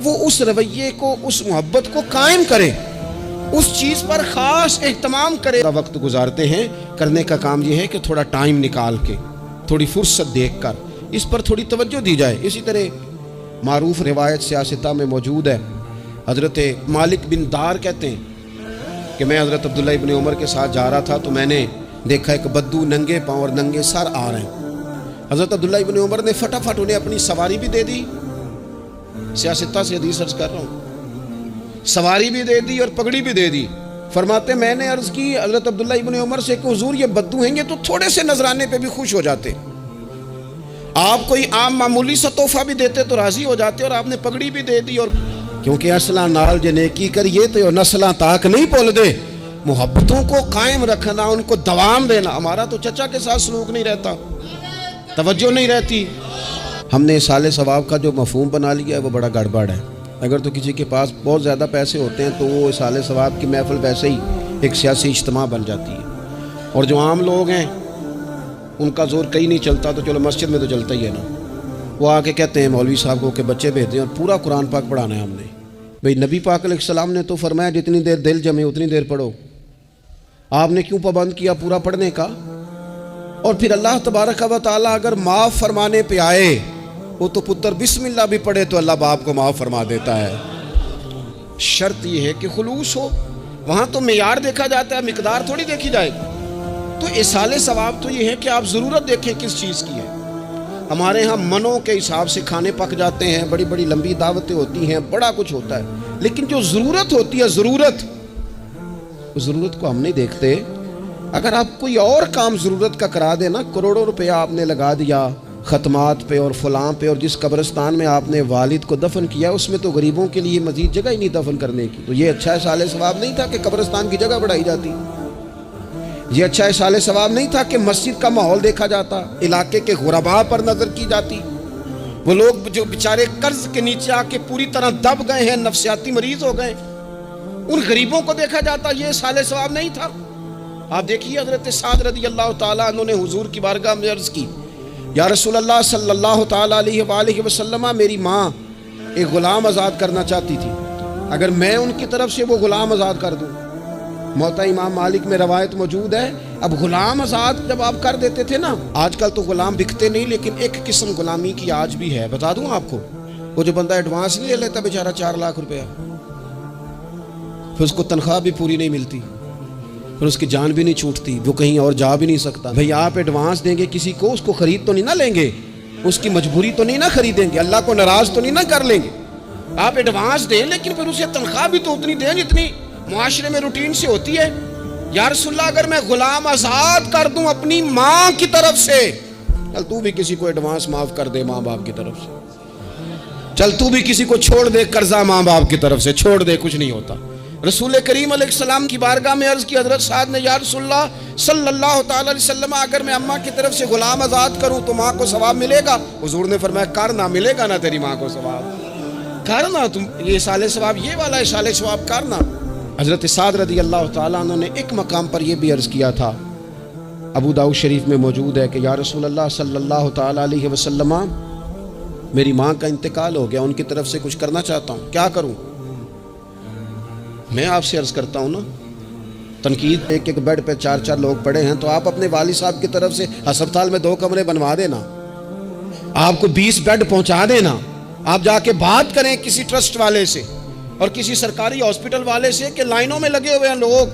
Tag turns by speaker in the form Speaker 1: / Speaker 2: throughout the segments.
Speaker 1: وہ اس رویے کو، اس محبت کو قائم کرے، اس چیز پر خاص اہتمام کرے۔ وقت گزارتے ہیں، کرنے کا کام یہ ہے کہ تھوڑا ٹائم نکال کے، تھوڑی فرصت دیکھ کر اس پر تھوڑی توجہ دی جائے۔ اسی طرح معروف روایت سیاستہ میں موجود ہے، حضرت مالک بن دار کہتے ہیں کہ میں حضرت عبداللہ ابن عمر کے ساتھ جا رہا تھا تو میں نے دیکھا ایک بدو ننگے پاؤں اور ننگے سر آ رہے ہیں۔ حضرت عبداللہ ابن عمر نے فٹافٹ انہیں اپنی سواری بھی دے دی، سیاستہ سے حدیث عرض کر رہا ہوں، سواری بھی دے دی اور پگڑی بھی دے دی۔ فرماتے میں نے عرض کی حضرت عبداللہ ابن عمر سے کہ حضور یہ بدو ہیں، یہ تو تھوڑے سے نذرانے پہ بھی خوش ہو جاتے، آپ کوئی عام معمولی سا تحفہ بھی دیتے تو راضی ہو جاتے، اور آپ نے پگڑی بھی دے دی۔ اور کیونکہ اصلاں نال جے نیکی کریے تو نسلاں تاک نہیں بھول دے، محبتوں کو قائم رکھنا، ان کو دوام دینا۔ ہمارا تو چچا کے ساتھ سلوک نہیں رہتا، توجہ نہیں رہتی۔ ہم نے اصالِ ثواب کا جو مفہوم بنا لیا ہے وہ بڑا گڑبڑ ہے۔ اگر تو کسی کے پاس بہت زیادہ پیسے ہوتے ہیں تو وہ اصالِ ثواب کی محفل ویسے ہی ایک سیاسی اجتماع بن جاتی ہے، اور جو عام لوگ ہیں ان کا زور کہیں نہیں چلتا، تو چلو مسجد میں تو چلتا ہی ہے نا، وہ آ کے کہتے ہیں مولوی صاحب کو کہ بچے بھیج دیں اور پورا قرآن پاک پڑھانا ہے ہم نے۔ بھئی نبی پاک علیہ السلام نے تو فرمایا جتنی دیر دل جمے اتنی دیر پڑھو، آپ نے کیوں پابند کیا پورا پڑھنے کا؟ اور پھر اللہ تبارک و تعالیٰ اگر معاف فرمانے پہ آئے، وہ تو پتر بسم اللہ بھی پڑھے تو اللہ باپ کو معاف فرما دیتا ہے۔ شرط یہ ہے کہ خلوص ہو، وہاں تو معیار دیکھا جاتا ہے، مقدار تھوڑی دیکھی جائے گی۔ تو اصالِ ثواب تو یہ ہے کہ آپ ضرورت دیکھیں کس چیز کی ہے۔ ہمارے ہاں منوں کے حساب سے کھانے پک جاتے ہیں، بڑی بڑی لمبی دعوتیں ہوتی ہیں، بڑا کچھ ہوتا ہے، لیکن جو ضرورت ہوتی ہے، ضرورت کو ہم نہیں دیکھتے۔ اگر آپ کوئی اور کام ضرورت کا کرا دے نا، کروڑوں روپیہ آپ نے لگا دیا ختمات پہ اور فلاں پہ، اور جس قبرستان میں آپ نے والد کو دفن کیا اس میں تو غریبوں کے لیے مزید جگہ ہی نہیں دفن کرنے کی، تو یہ اچھا اصالِ ثواب نہیں تھا کہ قبرستان کی جگہ بڑھائی جاتی؟ یہ اچھا اصالِ ثواب نہیں تھا کہ مسجد کا ماحول دیکھا جاتا، علاقے کے غرباء پر نظر کی جاتی؟ وہ لوگ جو بیچارے قرض کے نیچے آ کے پوری طرح دب گئے ہیں، نفسیاتی مریض ہو گئے، ان غریبوں کو دیکھا جاتا، یہ اصالِ ثواب نہیں تھا؟ آپ دیکھیے حضرت سعد رضی اللہ تعالیٰ عنہ نے حضور کی بارگاہ میں عرض کی، یا رسول اللہ صلی اللہ تعالیٰ علیہ وآلہ وسلم، میری ماں ایک غلام آزاد کرنا چاہتی تھی، اگر میں ان کی طرف سے وہ غلام آزاد کر دوں۔ موطا امام مالک میں روایت موجود ہے، اب غلام آزاد جب آپ کر دیتے تھے نا، آج کل تو غلام بکتے نہیں، لیکن ایک قسم غلامی کی آج بھی ہے، بتا دوں آپ کو، وہ جو بندہ ایڈوانس نہیں لے لیتا بیچارہ 4 لاکھ روپیہ، پھر اس کو تنخواہ بھی پوری نہیں ملتی، پھر اس کی جان بھی نہیں چھوٹتی، وہ کہیں اور جا بھی نہیں سکتا۔ بھئی آپ ایڈوانس دیں گے کسی کو، اس کو خرید تو نہیں نہ لیں گے، اس کی مجبوری تو نہیں نہ خریدیں گے، اللہ کو ناراض تو نہیں نہ کر لیں گے۔ آپ ایڈوانس دیں لیکن پھر اسے تنخواہ بھی تو اتنی دیں جتنی معاشرے میں روٹین سے ہوتی ہے۔ یا رسول اللہ اگر میں غلام آزاد کر دوں اپنی ماں کی طرف سے، چل تو بھی کسی کو ایڈوانس معاف کر دے ماں باپ کی طرف سے، چل تو بھی کسی کو چھوڑ دے قرضہ ماں باپ کی طرف سے چھوڑ دے، کچھ نہیں ہوتا۔ رسول کریم علیہ السلام کی بارگاہ میں عرض کی حضرت سعد نے، یا رسول اللہ صلی اللہ تعالی علیہ وسلم، اگر میں اماں کی طرف سے غلام آزاد کروں تو ماں کو ثواب ملے گا؟ حضور نے فرمایا کرنا، ملے گا نا تیری ماں کو ثواب، کرنا تم یہ اصالِ ثواب، یہ والا اصالِ ثواب کرنا۔ حضرت سعد رضی اللہ تعالیٰ عنہ نے ایک مقام پر یہ بھی عرض کیا تھا، ابو داؤد شریف میں موجود ہے کہ یا رسول اللہ صلی اللہ تعالیٰ علیہ وسلم، میری ماں کا انتقال ہو گیا، ان کی طرف سے کچھ کرنا چاہتا ہوں، کیا کروں؟ میں آپ سے عرض کرتا ہوں نا، تنقید، ایک بیڈ پہ 4 لوگ پڑے ہیں، تو آپ اپنے والد صاحب کی طرف سے ہسپتال میں 2 کمرے بنوا دینا، آپ کو 20 بیڈ پہنچا دینا، آپ جا کے بات کریں کسی ٹرسٹ والے سے اور کسی سرکاری ہاسپٹل والے سے کہ لائنوں میں لگے ہوئے ہیں لوگ،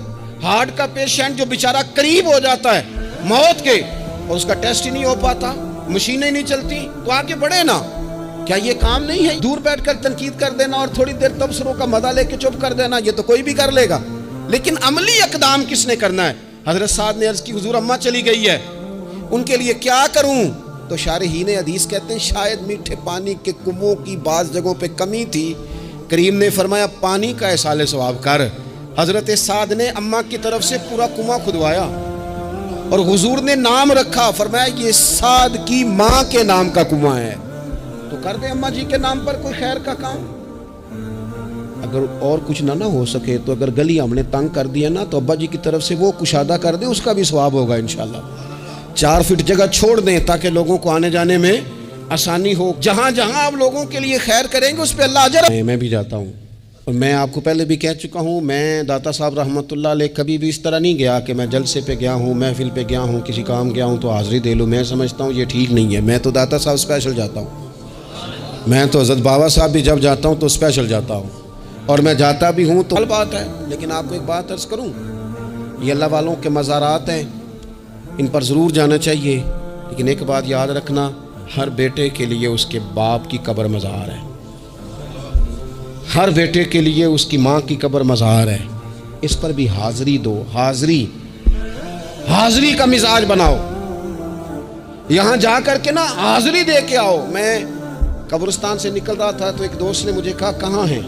Speaker 1: ہارٹ کا پیشنٹ جو بیچارہ قریب ہو جاتا ہے موت کے اور اس کا ٹیسٹ ہی نہیں ہو پاتا، مشینیں نہیں چلتی، تو آگے بڑھے نا۔ کیا یہ کام نہیں ہے دور بیٹھ کر تنقید کر دینا اور تھوڑی دیر تبصروں کا مزہ لے کے چپ کر دینا؟ یہ تو کوئی بھی کر لے گا، لیکن عملی اقدام کس نے کرنا ہے؟ حضرت سعد نے عرض کی حضور اماں چلی گئی ہے، ان کے لیے کیا کروں؟ تو شارحین حدیث کہتے ہیں شاید میٹھے پانی کے کنووں کی بعض جگہوں پہ کمی تھی، کریم نے فرمایا پانی کا اصالِ ثواب کر۔ حضرت سعد نے اماں کی طرف سے پورا کنواں کھدوایا اور حضور نے نام رکھا، فرمایا یہ سعد کی ماں کے نام کا کنواں ہے، تو کر دیں اماں جی کے نام پر کوئی خیر کا کام۔ اگر اور کچھ نہ ہو سکے تو اگر گلی ہم نے تنگ کر دیا نا تو ابا جی کی طرف سے وہ کشادہ کر دیں، اس کا بھی ثواب ہوگا انشاءاللہ۔ 4 فٹ جگہ چھوڑ دیں تاکہ لوگوں کو آنے جانے میں آسانی ہو. جہاں جہاں آپ لوگوں کے لیے خیر کریں گے اس پہ اللہ اجر. میں بھی جاتا ہوں اور میں آپ کو پہلے بھی کہہ چکا ہوں، میں داتا صاحب رحمۃ اللہ علیہ کبھی بھی اس طرح نہیں گیا کہ میں جلسے پہ گیا ہوں، محفل پہ گیا ہوں، کسی کام گیا ہوں تو حاضری دے لوں. میں سمجھتا ہوں یہ ٹھیک نہیں ہے. میں تو داتا صاحب اسپیشل جاتا ہوں. میں تو حضرت بابا صاحب بھی جب جاتا ہوں تو اسپیشل جاتا ہوں، اور میں جاتا بھی ہوں تو بات ہے. لیکن آپ کو ایک بات عرض کروں، یہ اللہ والوں کے مزارات ہیں، ان پر ضرور جانا چاہیے. لیکن ایک بات یاد رکھنا، ہر بیٹے کے لیے اس کے باپ کی قبر مزار ہے، ہر بیٹے کے لیے اس کی ماں کی قبر مزار ہے. اس پر بھی حاضری دو. حاضری کا مزاج بناؤ. یہاں جا کر کے نا حاضری دے کے آؤ. میں قبرستان سے نکل رہا تھا تو ایک دوست نے مجھے کہا کہاں ہیں؟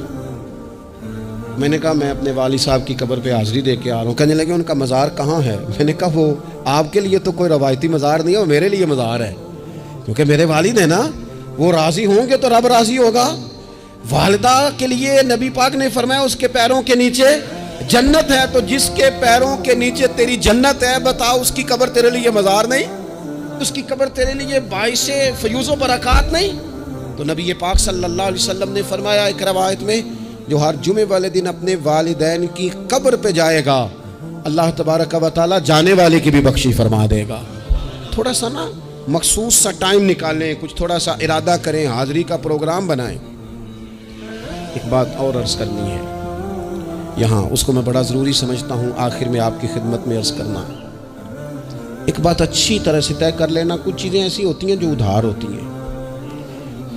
Speaker 1: میں نے کہا میں اپنے والد صاحب کی قبر پہ حاضری دے کے آ رہا ہوں. کہنے لگے ان کا مزار کہاں ہے؟ میں نے کہا وہ آپ کے لیے تو کوئی روایتی مزار نہیں ہے، وہ میرے لیے مزار ہے، کیونکہ میرے والد ہیں نا، وہ راضی ہوں گے تو رب راضی ہوگا. والدہ کے لیے نبی پاک نے فرمایا اس کے پیروں کے نیچے جنت ہے. تو جس کے پیروں کے نیچے تیری جنت ہے، بتاؤ اس کی قبر تیرے لیے مزار نہیں؟ اس کی قبر تیرے لیے باعث فیوز و برکات نہیں؟ تو نبی پاک صلی اللہ علیہ وسلم نے فرمایا ایک روایت میں، جو ہر جمعے والے دن اپنے والدین کی قبر پہ جائے گا، اللہ تبارک و تعالی جانے والے کی بھی بخشی فرما دے گا. تھوڑا سا نا مخصوص سا ٹائم نکالیں، کچھ تھوڑا سا ارادہ کریں، حاضری کا پروگرام بنائیں. ایک بات اور عرض کرنی ہے یہاں، اس کو میں بڑا ضروری سمجھتا ہوں آخر میں آپ کی خدمت میں عرض کرنا. ایک بات اچھی طرح سے طے کر لینا، کچھ چیزیں ایسی ہوتی ہیں جو ادھار ہوتی ہیں،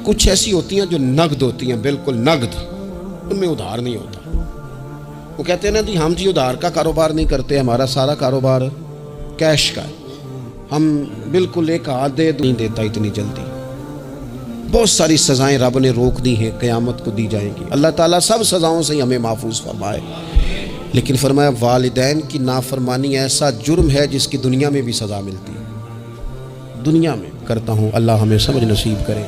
Speaker 1: کچھ ایسی ہوتی ہیں جو نقد ہوتی ہیں، بالکل نقد، ان میں ادھار نہیں ہوتا. وہ کہتے ہیں نا جی ہم ادھار کا کاروبار نہیں کرتے، ہمارا سارا کاروبار کیش کا ہے، ہم بالکل ایک ہاتھ دے نہیں دیتا اتنی جلدی. بہت ساری سزائیں رب نے روک دی ہیں، قیامت کو دی جائیں گی. اللہ تعالیٰ سب سزاؤں سے ہمیں محفوظ فرمائے. لیکن فرمایا والدین کی نافرمانی ایسا جرم ہے جس کی دنیا میں بھی سزا ملتی ہے. دنیا میں کرتا ہوں، اللہ ہمیں سمجھ نصیب کرے.